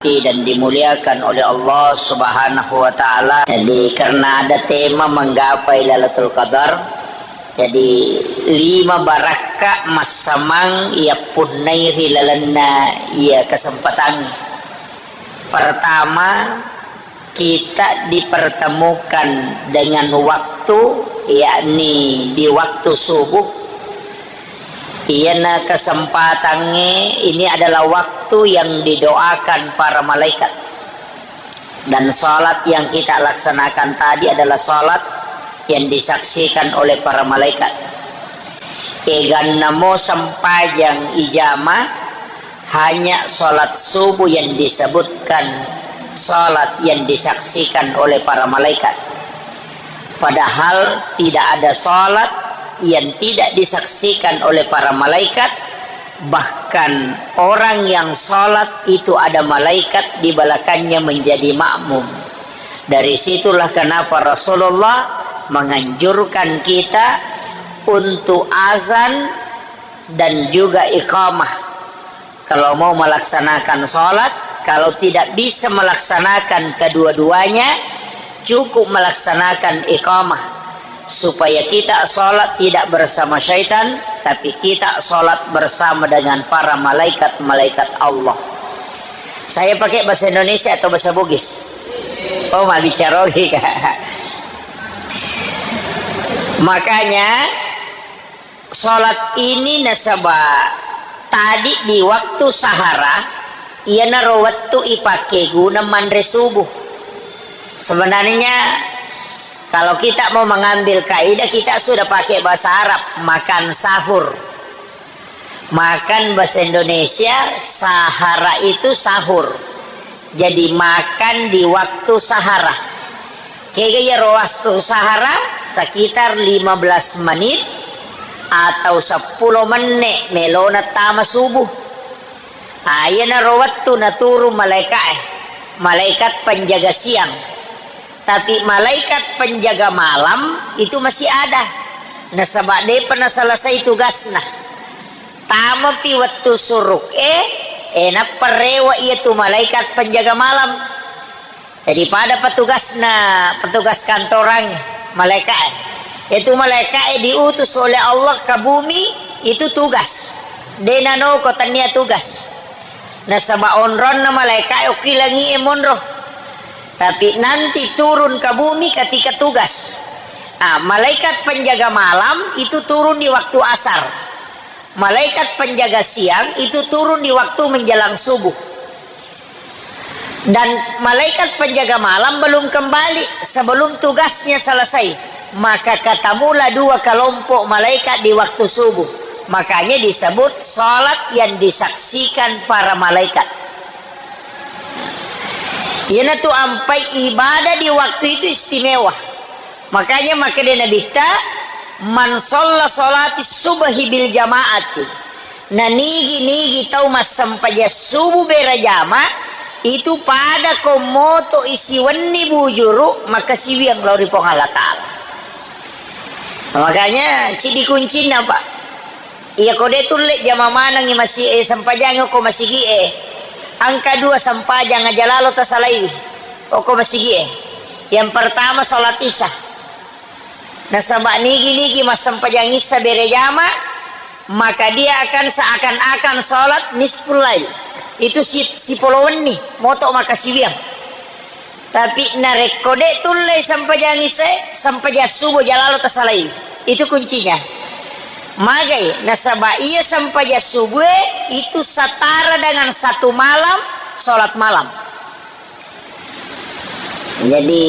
dan dimuliakan oleh Allah Subhanahu wa taala. Jadi karena ada tema menggapai Lailatul Qadar, jadi 5 barakah masamang ia punai hilalana ia kesempatan. Pertama, kita dipertemukan dengan waktu, yakni di waktu subuh. Iyana kesempatannya ini adalah waktu yang didoakan para malaikat, dan salat yang kita laksanakan tadi adalah salat yang disaksikan oleh para malaikat. Egan namo sempajang ijamah hanya salat subuh yang disebutkan salat yang disaksikan oleh para malaikat, padahal tidak ada salat yang tidak disaksikan oleh para malaikat. Bahkan orang yang sholat itu ada malaikat di belakangnya menjadi makmum. Dari situlah kenapa Rasulullah menganjurkan kita untuk azan dan juga iqamah kalau mau melaksanakan sholat. Kalau tidak bisa melaksanakan kedua-duanya, cukup melaksanakan iqamah, supaya kita sholat tidak bersama syaitan, tapi kita sholat bersama dengan para malaikat-malaikat Allah. Saya pakai bahasa Indonesia atau bahasa Bugis? Oh, mau bicara lagi. Makanya sholat ini nasabah tadi di waktu sahara, ia naruh waktu ipake guna mandre subuh. Sebenarnya kalau kita mau mengambil kaidah, kita sudah pakai bahasa Arab, makan sahur. Makan bahasa Indonesia, sahara itu sahur. Jadi makan di waktu sahara. Kayaknya waktu sahara sekitar 15 menit atau 10 menit melona tama subuh. Ayana rawattu naturu malaikat penjaga siang. Tapi malaikat penjaga malam itu masih ada. Nasabak dia pernah selesai tugasnya. Tama pi waktu suruk enak perewa itu malaikat penjaga malam. Jadi pada petugas kantoran malaikat. Itu malaikat diutus oleh Allah ke bumi, itu tugas. Dia nano kotanya tugas. Nasabak onron na malaikat okilangi emonroh. Tapi nanti turun ke bumi ketika tugas. Nah, malaikat penjaga malam itu turun di waktu asar. Malaikat penjaga siang itu turun di waktu menjelang subuh. Dan malaikat penjaga malam belum kembali sebelum tugasnya selesai. Maka katamulah 2 kelompok malaikat di waktu subuh. Makanya disebut salat yang disaksikan para malaikat. Yana tu ampai ibadah di waktu itu istimewa. Makanya dia Nabi ta man shalla salati subhi bil jamaati. Na nigi tau mas sampaja subuh berjamaah itu pada komoto isi wenni bujuru maka siwiang lauri pongala taala. Makanya cidi kuncinya Pak. Iya kode tulle jamaah mana ngi masih sampajang ko masih angka 2 sampajang aja lalu tasalai. Oko masih yang pertama salat isya. Nasabak nigi mas sampajang isya berjama, maka dia akan seakan-akan salat nisful lail. Itu si polowen nih, moto maka siwiang. Tapi narek kode tulle sampajang isya, sampajang subuh jalalu tasalai. Itu kuncinya. Magai nasabah ia sampai subuh itu setara dengan 1 malam sholat malam. Jadi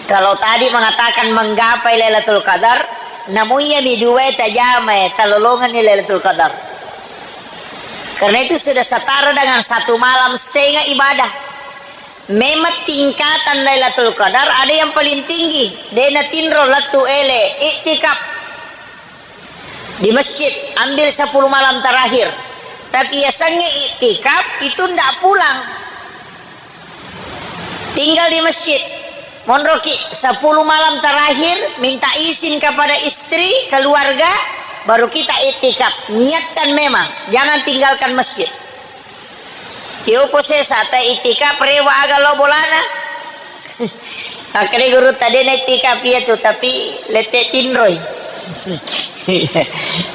kalau tadi mengatakan menggapai Lailatul Qadar, namunya bidua tajamai talolongan di Lailatul Qadar. Karena itu sudah setara dengan 1 malam setengah ibadah. Memang tingkatan Lailatul Qadar ada yang paling tinggi. Dena tinro latu ele iktikaf di masjid, ambil 10 malam terakhir. Tapi biasanya iktikaf itu tidak pulang, tinggal di masjid. Monroki 10 malam terakhir minta izin kepada istri, keluarga, baru kita iktikaf. Niatkan memang, jangan tinggalkan masjid. Yo posesa ta itikaf rewa agalo bolana. Akhirnya guru tadi na itikaf itu tapi lete tinroy.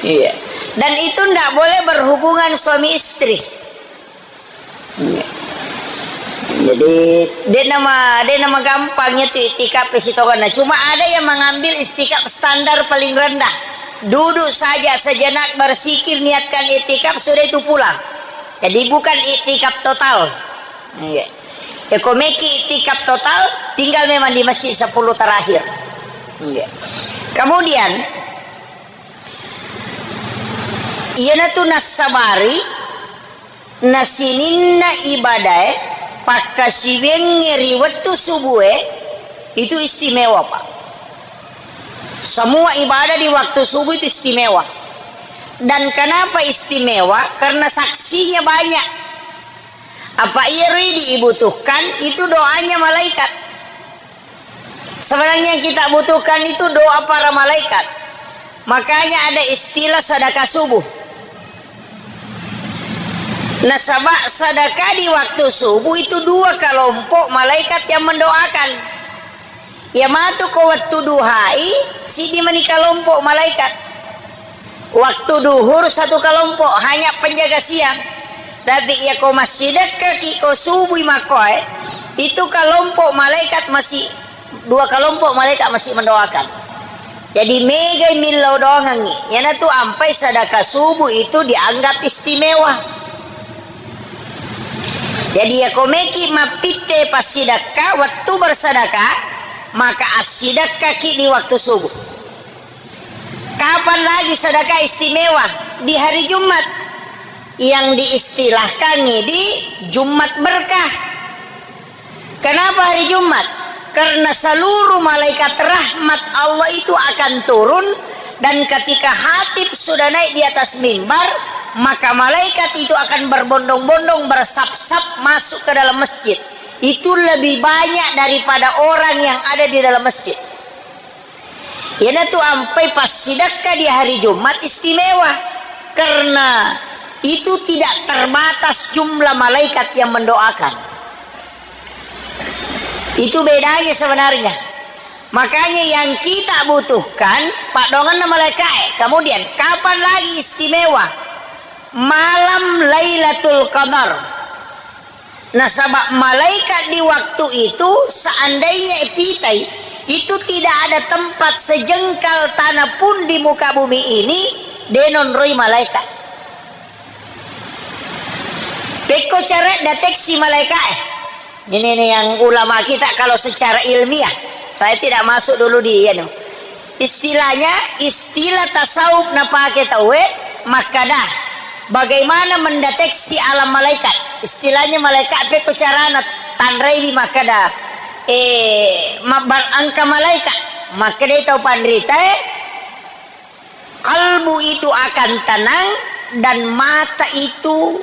Iya. Dan itu ndak boleh berhubungan suami istri. Jadi dia nama gampangnya tuh itikaf pesitokana. Cuma ada yang mengambil itikaf standar paling rendah. Duduk saja sejenak bersikir niatkan itikaf sudah itu pulang. Jadi bukan itikaf total. Ekomeki itikaf total tinggal memang di masjid 10 terakhir. Kemudian iana tu nasabari nasininna ibadah pakasiwenge riwatu subuhe itu istimewa Pak. Semua ibadah di waktu subuh itu istimewa. Dan kenapa istimewa? Karena saksinya banyak. Apa iri dibutuhkan itu doanya malaikat. Sebenarnya yang kita butuhkan itu doa para malaikat. Makanya ada istilah sedekah subuh. Nah sebab sedekah di waktu subuh itu 2 kelompok malaikat yang mendoakan. Ya matu ko waktu duhai si di mani kelompok malaikat. Waktu duhur 1 kelompok hanya penjaga siang. Tapi ya ko masih dekat ko subuh makoy itu kelompok malaikat masih 2 kelompok malaikat masih mendoakan. Jadi mega milau doang ngi. Yana tu ampai sedekah subuh itu dianggap istimewa. Jadi ya komeki mapite pas sedekah waktu bersedekah maka asidak kaki di waktu subuh. Kapan lagi sedekah istimewa? Di hari Jumat yang diistilahkan di Jumat berkah. Kenapa hari Jumat? Karena seluruh malaikat rahmat Allah itu akan turun. Dan ketika khatib sudah naik di atas mimbar, maka malaikat itu akan berbondong-bondong bersap-sap masuk ke dalam masjid. Itu lebih banyak daripada orang yang ada di dalam masjid. Yana tuh ampai pas sedekah di hari Jumat istimewa. Karena itu tidak terbatas jumlah malaikat yang mendoakan. Itu bedanya sebenarnya. Makanya yang kita butuhkan Pak Dongan malaikat. Kemudian kapan lagi istimewa? Malam Lailatul Qadar. Nah sebab malaikat di waktu itu seandainya epitai itu tidak ada tempat sejengkal tanah pun di muka bumi ini denon roy malaikat. Peko cara deteksi malaikat. Ini yang ulama kita kalau secara ilmiah. Saya tidak masuk dulu di istilahnya istilah tasawuf na pakai tahu makadah. Bagaimana mendeteksi alam malaikat? Istilahnya malaikat peko carana tanrai di makada angka malaikat. Maka dia tahu pandrita kalbu itu akan tenang dan mata itu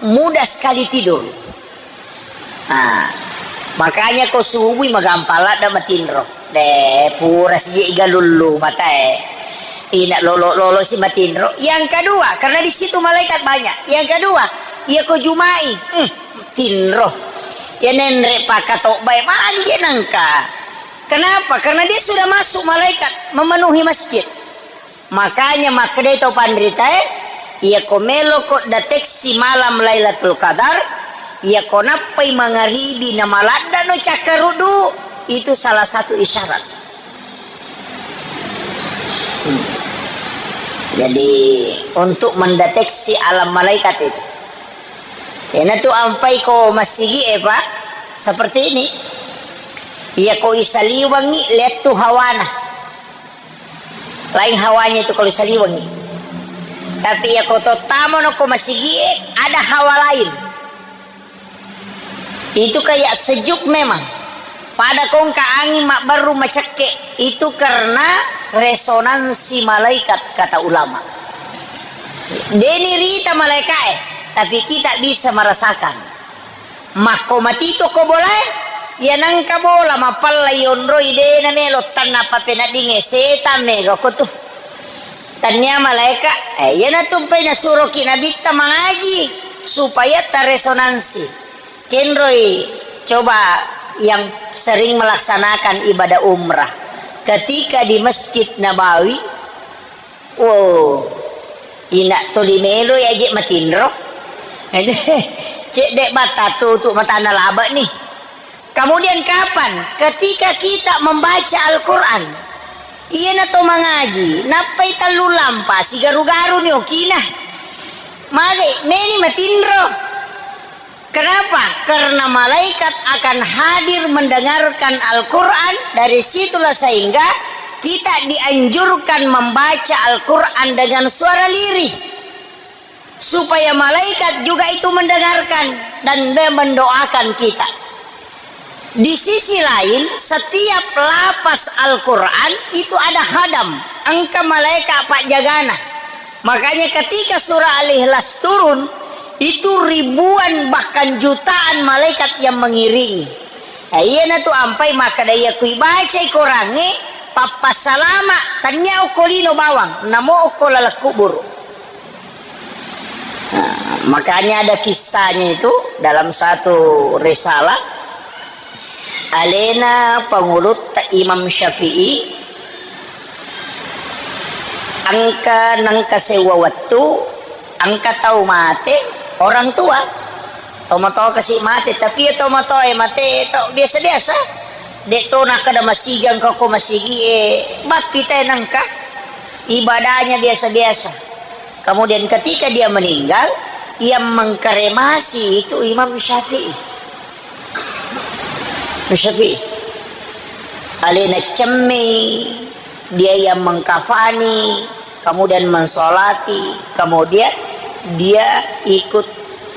mudah sekali tidur. Nah, makanya kau subuh magampala da matinro. De pura si igalulu mata Ina lolo si matinro. Yang kedua, karena di situ malaikat banyak. Yang kedua, ia ko jumai. Tinro. Ya nenre pakatok bae mari ya nangka. Kenapa? Karena dia sudah masuk malaikat memenuhi masjid. Makanya makde to pandrita ia ko melo ko deteksi malam Lailatul Qadar. Ia ko napai mangaribi na malada no cakarudu. Itu salah satu isyarat. Jadi untuk mendeteksi alam malaikat itu. Ya tu ampai ko masigi Pak seperti ini. Ia ko isaliwangi lihat tu hawana. Lain hawanya itu kalau isaliwangi. Tapi ya ko totamo no ko masigi ada hawa lain. Itu kayak sejuk memang. Pada kong kaangin mak baru macake itu karena resonansi malaikat kata ulama. Deni rita malaikat tapi kita bisa merasakan. Mako matito ko boleh ya nangka bola mapalla yonro ide na melo tanna papena dinge seta mega ko tu. Tanya malaikat ya na tumpay na suruh kinabita mangaji supaya terresonansi. Kenroy coba yang sering melaksanakan ibadah umrah ketika di Masjid Nabawi, ina tolimelo ya je matinro. Cek dek bata tutup mata laba nih. Kemudian kapan? Ketika kita membaca Al-Quran. Iya na to mangaji. Napay talu lampa. Si garu-garu ni okina. Magi, neni matinro. Kenapa? Karena malaikat akan hadir mendengarkan Al-Quran. Dari situlah sehingga kita dianjurkan membaca Al-Quran dengan suara lirih. Supaya malaikat juga itu mendengarkan dan dia mendoakan kita. Di sisi lain, setiap lapas Al-Quran itu ada hadam, angka malaikat pak jagana. Makanya ketika surah Al-Ikhlas turun, itu ribuan bahkan jutaan malaikat yang mengiringi. Iya na tu ampai maka daya kui baca ikorangi papa salama tanya ukolino bawang namo ukolala kubur. Makanya ada kisahnya itu dalam satu risalah. Alena pengulut Imam Syafi'i angka nang kasewa waktu angka tahu mate orang tua tomato kasih mate tapi ya tomato mate to biasa-biasa dek to nak ada masijang koko masigi bapi teh nangka ibadahnya biasa-biasa. Kemudian ketika dia meninggal yang mengkremasi itu Imam Syafi'i. Alina cemmi dia yang mengkafani kemudian mensolati kemudian dia ikut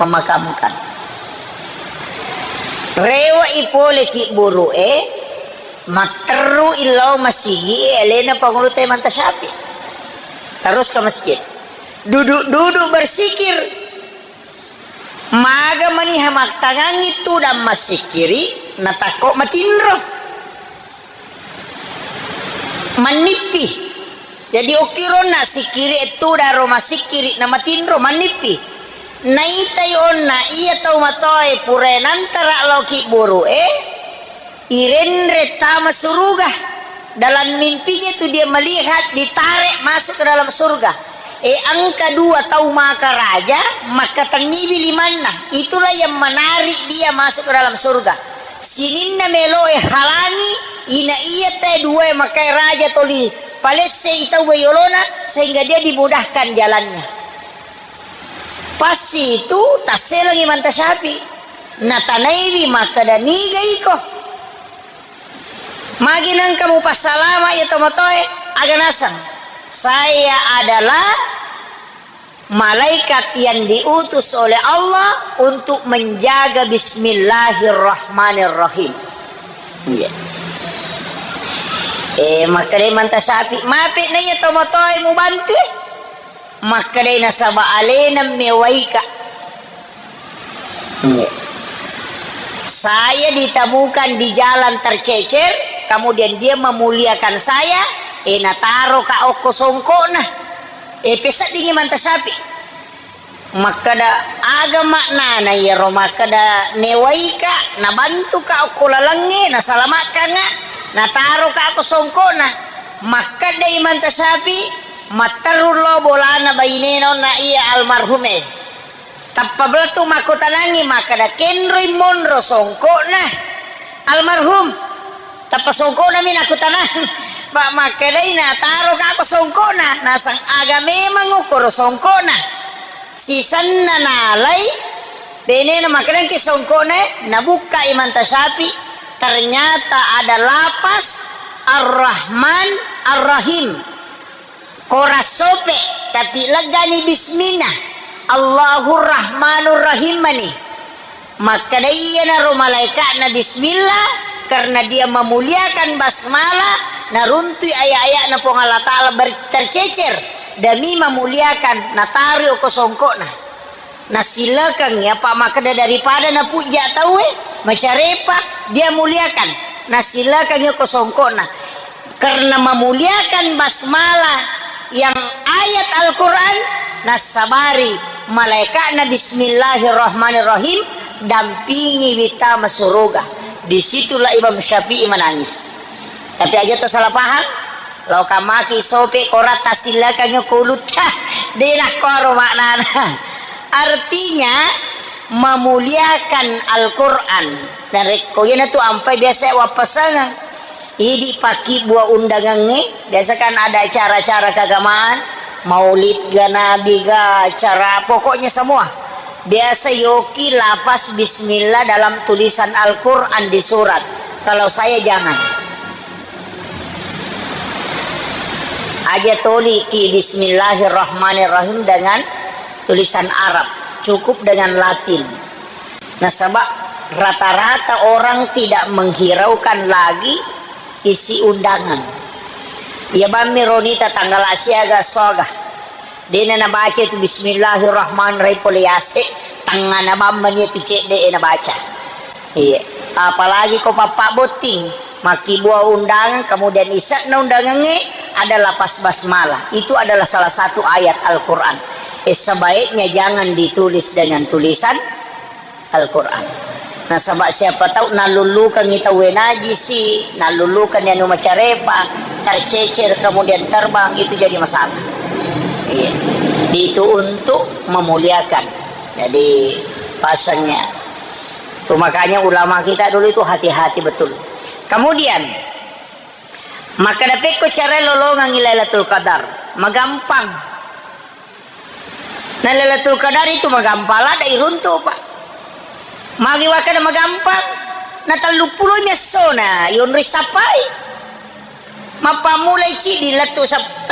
memakamkan rewa ipole ki buru materu ilau masigi Alina pangulute manta Syafi terus ke masjid duduk bersikir maga manihamak tangan itu dan masikiri natako matinro manipi jadi okirona sikiri itu daro masikiri na matinro manipi naitai onna iya tau matoy purenantara loki buru irenre tama suruga dalam mimpinya itu dia melihat ditarik masuk ke dalam surga. Angka 2 tahu maka raja maka tanibi limana itulah yang menarik dia masuk ke dalam surga. Sininna meloe halangi ina iya teh 2 maka raja toli palesse itau bayolona sehingga dia dimudahkan jalannya. Pasti itu taselangi manta Syafi natanaibi maka daniga iko maginang kamu pasalama ya tomatoe aganasang saya adalah malaikat yang diutus oleh Allah untuk menjaga bismillahirrahmanirrahim. Yeah. Maka dia manta Syafi mapit na iya tomotoy mo bantu maka dia nasaba alena mewaika. Yeah. Saya ditemukan di jalan tercecer kemudian dia memuliakan saya nataro ka oko songkona pesat dingin manta Syafi maka da agama na ya maka da newaika na bantu ka oko lalange na salamakan nga nataro ka ako songkona maka da manta Syafi matarulo bolana baineno na iya almarhume tapabla tu makutanangi maka da kenroy monro songkona almarhum tapasongkona min aku tanang Pak makedai na taro ka ako songkona nasang aga memang ukur songkona sisan na nalay bene na makedai ki songkona nabuka imanta Syafi ternyata ada lapas Ar-Rahman Ar-Rahim korasope tapi legani bismillah Allahur Rahmanur Rahim mani makedai na malaikat na bismillah karena dia memuliakan basmalah narunti ayat-ayat na pong Allah Ta'ala tercecer demi memuliakan natari o kosongko na silakan ya Pak maka daripada na puja tahu macarepa dia muliakan na silakan ya kosongko karena memuliakan basmalah yang ayat Al-Quran na sabari malaikat na bismillahirrahmanirrahim dampingi wita masuruga. Disitulah Imam Syafi'i menangis. Tapi aja tersalah paham. Lau kamaki sope korat tasila kanya kulut dinah koro maknana. Artinya memuliakan Al-Quran. Dan rekoyana tu ampai biasa wapasangan. Ini paki buah undangannya. Biasa kan ada acara-acara keagamaan. Maulid ga nabi ga acara pokoknya semua. Biasa yoki lafaz bismillah dalam tulisan Al-Quran di surat. Kalau saya jangan. Aja toli ki bismillahirrahmanirrahim dengan tulisan Arab. Cukup dengan Latin. Nah sebab rata-rata orang tidak menghiraukan lagi isi undangan. Ya bami ronita tanggal asiaga soga. Dena na baca itu bismillahirrahmanirrahim poliase. Tangan na bamanya itu cek de na baca. Iya. Apalagi kau papa boting. Maki buah undangan kemudian isak na undangannya ada lapas basmalah. Itu adalah salah satu ayat Al-Quran. Sebaiknya jangan ditulis dengan tulisan Al-Quran. Nah sebab siapa tahu nalulukan kita wenajisi, nalulukan yang macarepa, tercecer kemudian terbang, itu jadi masalah. Iya. Itu untuk memuliakan. Jadi pasangnya. Itu makanya ulama kita dulu itu hati-hati betul. Kemudian maka dapat ko cara lolongan Lailatul Qadar magampang. Nah Lailatul Qadar itu magampang lah dari runtuh pak. Magiwakan magampang. Na 30 nya sona yon risapai. Mapamulay ci di latu sa 30.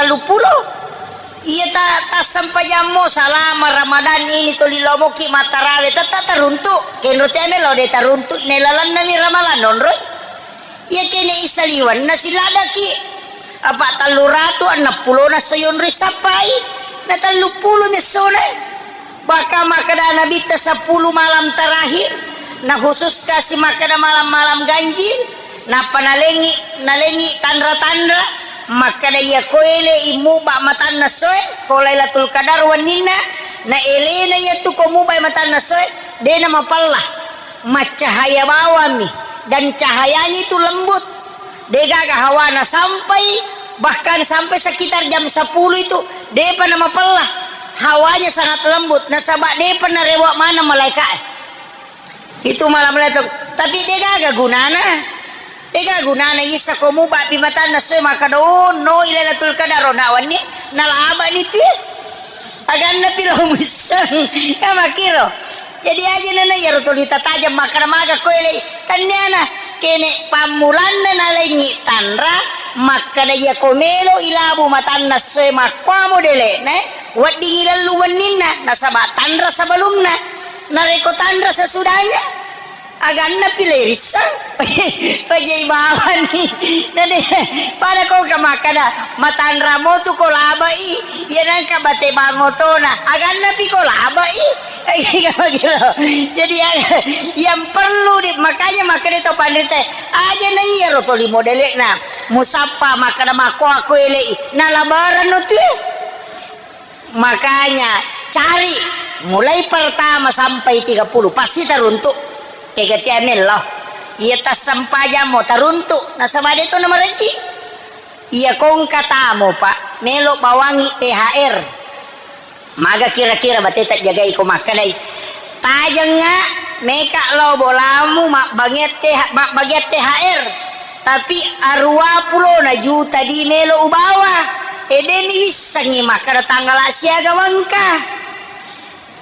Iya ta sampai jamo salama Ramadan ini to lilomo ki matarawe ta taruntuk. Kenrutene lo de taruntuk nelalan na mi ramalan nonroy. Ya kene isaliwan na silada ki apa 360 na sayon risapai na 30 na sona baka makada nabi ta 10 malam terakhir na khusus kasih makada malam-malam ganjil na panalengi nalengi tandra-tandra makada ya koele imu ba matan na soe ko Lailatul Qadar wanina na elena ya tu ko mubay matan na soe de na mapallah macahaya bawami. Dan cahayanya itu lembut. Dega hawana bahkan sampai sekitar jam 10 itu depa nama pelah. Hawanya sangat lembut. Nah sabak depa na rewa mana malaikat. Itu malam malaikat. Tapi dega gunana. Dega gunana isa komu ba bimatan na se maka do no Lailatul Qadar nawan ni nalaba nitu. Agan na pilo misang. Ya makiro. Jadi aja nana ya rutulita tajam makan maga koele tanyana kene pamulan na lengi tanra makana ya komelo ilabu matanna soe makwamu dele ne wadingi lalu wanina nasaba tanra sebelumna nareko tanra sesudahnya agan na pilerisa pajai bawan ni nade pada kau kamakana matanra mo tu kolabai ya nangka bate bangotona agan na pi kolabai. Jadi yang perlu makanya itu pandite aja na iya rotoli modele na musapa makana mako aku ele na labaran no tuh. Makanya cari mulai pertama sampai 30 pasti teruntuk kegetiamen loh. Iya tas sampaya mo teruntuk na sabade itu nama reci. Iya kong katamu pak melo bawangi THR. Maga kira-kira batetak jagai ko makanay tajang nga meka lo bolamu mak baget THR tapi arwa pulo na juta di nelo ubawa edeni wisangi makada tanggal Asia gawangka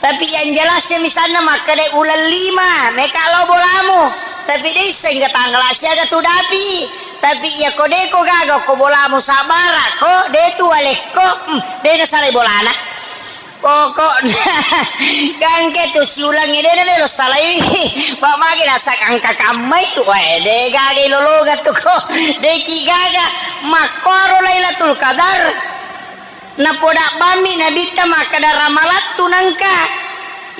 tapi yang jelasnya misalnya makada ulan 5 meka lo bolamu tapi deh sehingga tanggal Asia gatu dapi tapi ya kode ko gago ko bolamu sabara ko de tu aleko de na salay bolana pokoknya gangke tuh si ulang ini deh lo salah ini pak magi nasak angka kamai tuh de gaga lologa tuh kok de kigaga makoro Lailatul Qadar na podak bami na bita makada ramalat tuh nangka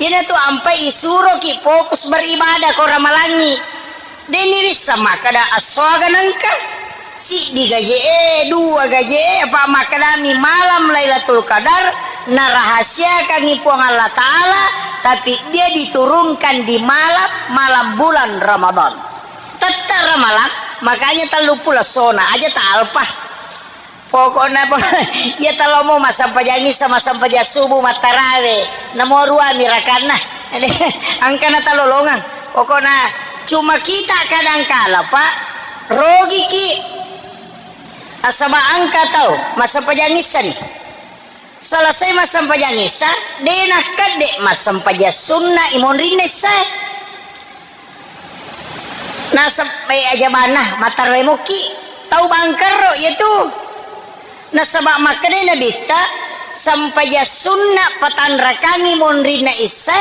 ini tuh ampai isuro ki fokus beribadah ko ramalangi de niris sama kada aswaga nangka si di gaje 2 gaje apa makadami malam Lailatul Qadar na rahasia kangi puang Allah Ta'ala, tapi dia diturunkan di malam bulan Ramadan. Tetap malam, makanya terlalu pula sona aja tak alpah. Pokoknya ya kalau mau sampai jangi sama sampai subuh matarawe, namo rua mirakana, angkana talolongan. Pokoknya cuma kita kadang kala Pak, rogi ki asaba angka tahu masa pajangisa nih. Selesai masa pajangisa, denak kadek masa paja sunnah imon rinesa. Nah sampai aja mana matarawe muki tahu bangkero itu. Nah sebab makanya Nabi tak sampai ya sunnah patan rakangi monrina isa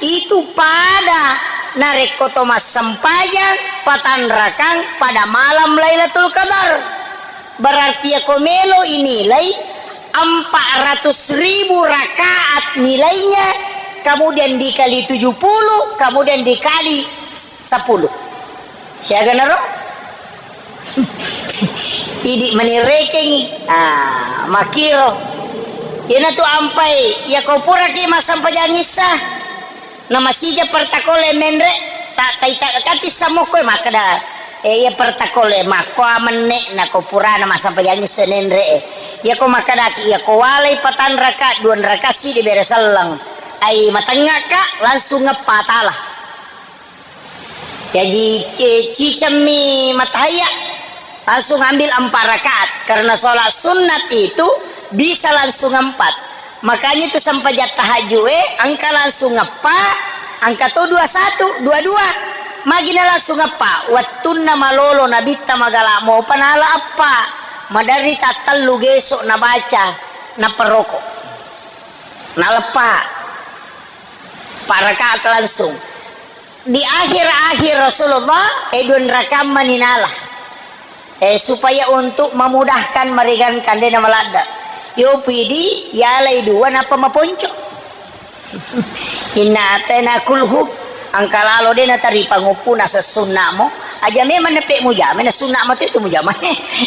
itu pada narekoto mas sampayang patan rakang pada malam Lailatul Qadar. Berarti ya komelo inilai 400.000 rakaat nilainya, kemudian dikali 70, kemudian dikali 10. Siapa naro? Idi menireken makiro ina tu ampai ya kau pura ki masam pajangisa na masija pertakole menre tak kati samoko makada ya pertakole mako amene na kau pura na masam pajangisa nenre ya kau makada ki ya kau walai patan raka duan rakasi di beresalang ai matanga ka langsung ngepatalah jadi cicami mataya langsung ambil 4 rakaat karena sholat sunat itu bisa langsung 4. Makanya itu sampai jat tahajud angka langsung apa angka tuh 21 22 magina langsung apa wattuna malolo nabita magala mau panala apa madari tatalu gesok na baca na perokok na lepa 4 rakaat langsung di akhir Rasulullah edun rakam maninalah supaya untuk memudahkan meringankan dia nama lada yo pidi ya lay dua napa maponco inna atena kulhu angka lalo dia na tari pangupuna sa sunnamo aja memang nepek mujame na sunnamo itu mujame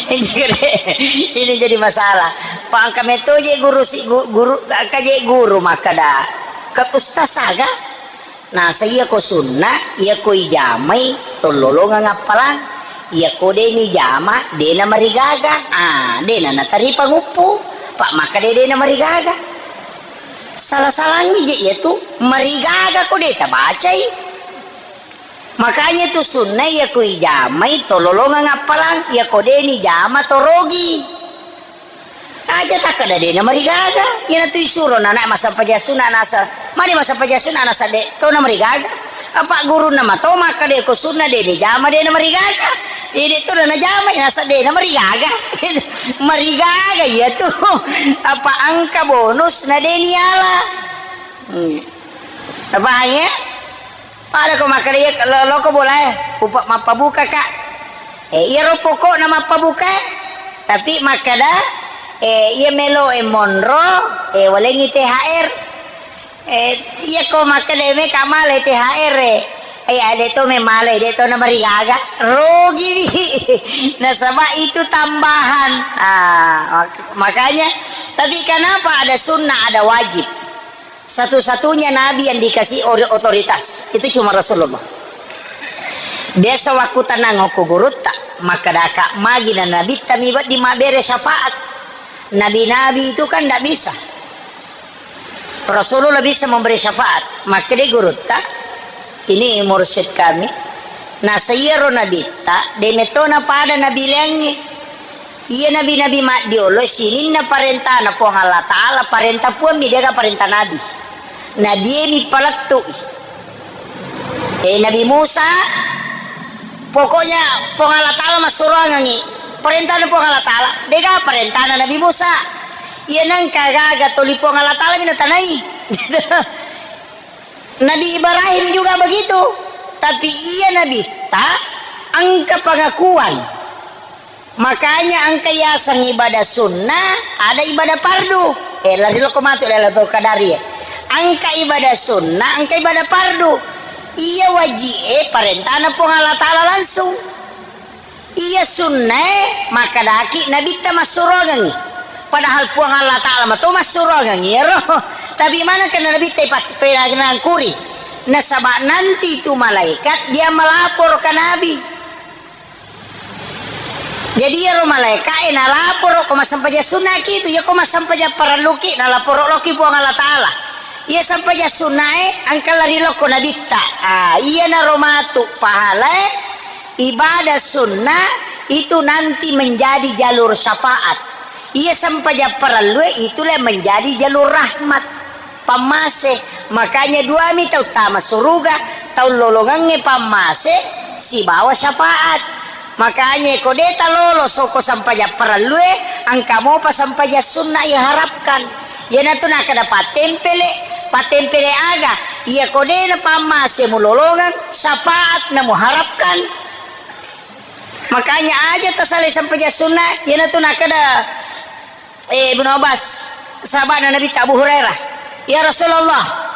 ini jadi masalah pak angka metoje guru kaje guru makada ketustasaga nah saya ko sunnah ya ko ijamai tololongan ngapalang iya kode ini jama dena marigaga dena natari pangupu pak maka dena marigaga salah-salahnya yaitu marigaga kode tak bacai makanya itu sunnah ya kui jamai tololongan ngapalang ya kode ini jama torogi aja tak ada dena marigaga ya natu isuro anak masa pajasuna nasa mari masa pajasuna nasa de to na marigaga apa guru nama to maka de ko sunna dena jama dena marigaga ini tuh dana jama nasa dena marigaga marigaga ya tuh apa angka bonus na deniala apa ya pada ko makariya lo ko boleh upak mapabuka kak iya ro pokok nama pabuka tapi makada iya melo monro walengi THR iya ko makada me kamale THR adeto memale deto na marigaga rugi nasaba itu tambahan makanya tapi kenapa ada sunnah ada wajib satu-satunya nabi yang dikasih otoritas itu cuma Rasulullah dia sewaktu tanang aku gurutta maka daka magi na nabi tamibat di mabere syafaat nabi-nabi itu kan tidak bisa Rasulullah bisa memberi syafaat maka dia gurutta ini mursyid kami nah sayaro nabita demetona pada nabi lengi iya nabi-nabi mak diolo sinin na parenta na po Allah Ta'ala parenta po mi dia ka parenta nabi na dia ni palatu Nabi Musa pokoknya po Allah Ta'ala masuruh ngi perintah na po Allah Ta'ala dia parenta na Nabi Musa iya nang kagaga tuli po Allah Ta'ala minatanay Nabi Ibrahim juga begitu tapi iya Nabi tak angka pengakuan makanya angka yasang ibadah sunnah ada ibadah fardu lari lokomatu Lailatul Qadar ya angka ibadah sunnah angka ibadah fardu iya wajib parentana po Allah Ta'ala langsung iya sunnah maka daki Nabi ta masurogan Padahal puang Allah Ta'ala mah Thomas surah ngiro. Tapi mana kena Nabi tepat penang kuri. Nasabak nanti itu malaikat dia melapor ke Nabi. Jadi ya malaikat na lapor ko masampaja sunnah gitu ya ko masampaja paraluki na lapor loki puang Allah Ta'ala. Iya sampaja sunnah angkal lari loko nabita. Iya na romatu pahala ibadah sunnah itu nanti menjadi jalur syafaat. Iya sampaja paralu itulah menjadi jalur rahmat pamase. Makanya dua mi tau tama suruga tau lolongannya pamase si bawa syafaat. Makanya kodeta lolos soko sampaja paralue angka mo pa sampaja sunnah ya harapkan. Ya na to na kada patempele aga. Iya kodena pamase mo lolongan syafaat na mo harapkan. Makanya aja tasale sampaja sunnah ya na to na kada Ibnu Abbas sahabat Nabi Abu Hurairah. Ya Rasulullah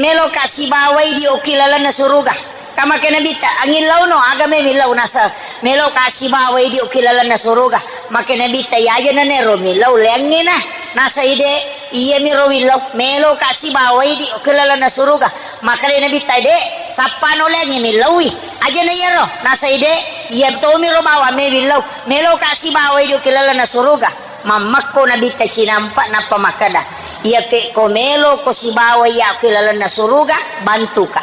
melo kasih bawai di okilalan na suruga. Kama kena bita angin launo agame milau nasa melo kasih bawai di okilalan na suruga. Makena bita ya aja na nero milau lengin na nasa ide iya miro milau melo kasih bawai di okilalan na suruga. Makena bita ide sapano lengi milaui aja na yero nasa ide iya to miro bawa me milau melo kasih bawai di okilalan na suruga. Mamakko na bita cinampa na pamakada. Iya pe ko melo ko si bawai ya okilalan na suruga bantu ka.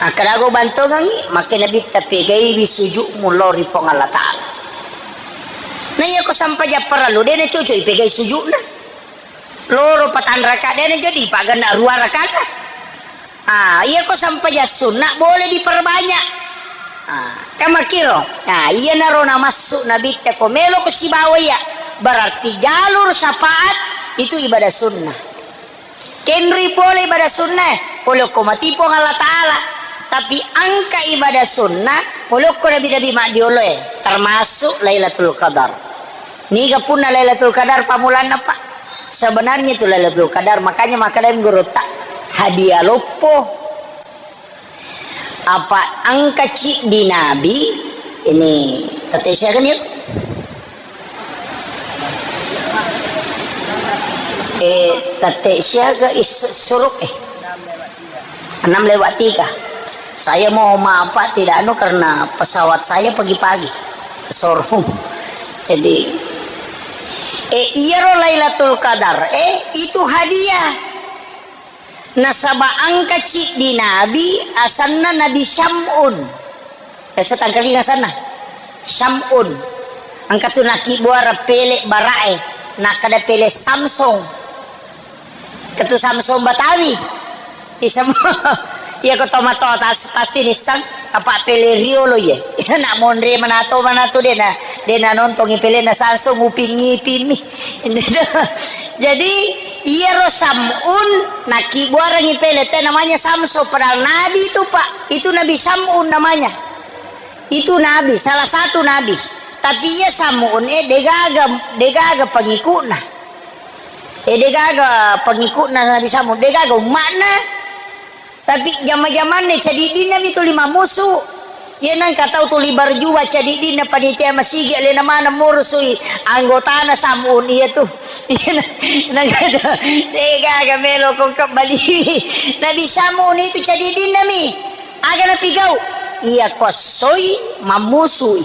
Akala ko bantu ngangi makin nabi tapi gay bisujuk mulori pong Allah Ta'ala. Naya ko sampaja paralu dia na cucu ipegay sujuk na. Loro patan raka dia na jadi pagan na ruang raka na. Iya ko sampaja sunnah boleh diperbanyak. Kamakiro. Iya na ro na masuk nabi ko melo ko si bawaya berarti jalur syafaat itu ibadah sunnah. Kenri boleh ibadah sunnah boleh ko matipong Allah Ta'ala. Tapi angka ibadah sunnah polok ko nabi madioloy termasuk Lailatul Qadar. Niga pun na Lailatul Qadar pamulan apa? Sebenarnya itu Lailatul Qadar makanya makadam guru tak hadiah lopo. Apa angka cik di nabi ini tetesya kan ya? Tetesya ke suruk 6:03. Saya mau maaf tidak karena pesawat saya pagi-pagi ke showroom. Jadi iya Lailatul Qadar itu hadiah. Nasaba angka cik di nabi asanna nabi Syam'un. Setangkali sana Syam'un. Angka tu naki buara pele barae nakada pele Samsung. Ketu Samsung Batawi. Di semua iya ko tomato pasti nisang apa pele riolo ye nak mondre manato dia na nontong ipele na Samsung upingi pini. Jadi iya ro Sam'un naki buarang ipele teh namanya Samsung padahal nabi itu Pak itu Nabi Sam'un namanya itu nabi salah satu nabi tapi iya Sam'un degaga pengikutna degaga pengikutna Nabi Sam'un degaga mana. Tapi zaman-zaman nih cadidin nabi tu 5 musuh. Ya nang kata tu libar jua cadidin na panitia masigi ale nama na mursui anggota na Sam'un iya tu. Nang kata dega gamelo kong kembali. Nabi Sam'un itu cadidin nami. Aga na pigaw. Iya kosoy mamusui.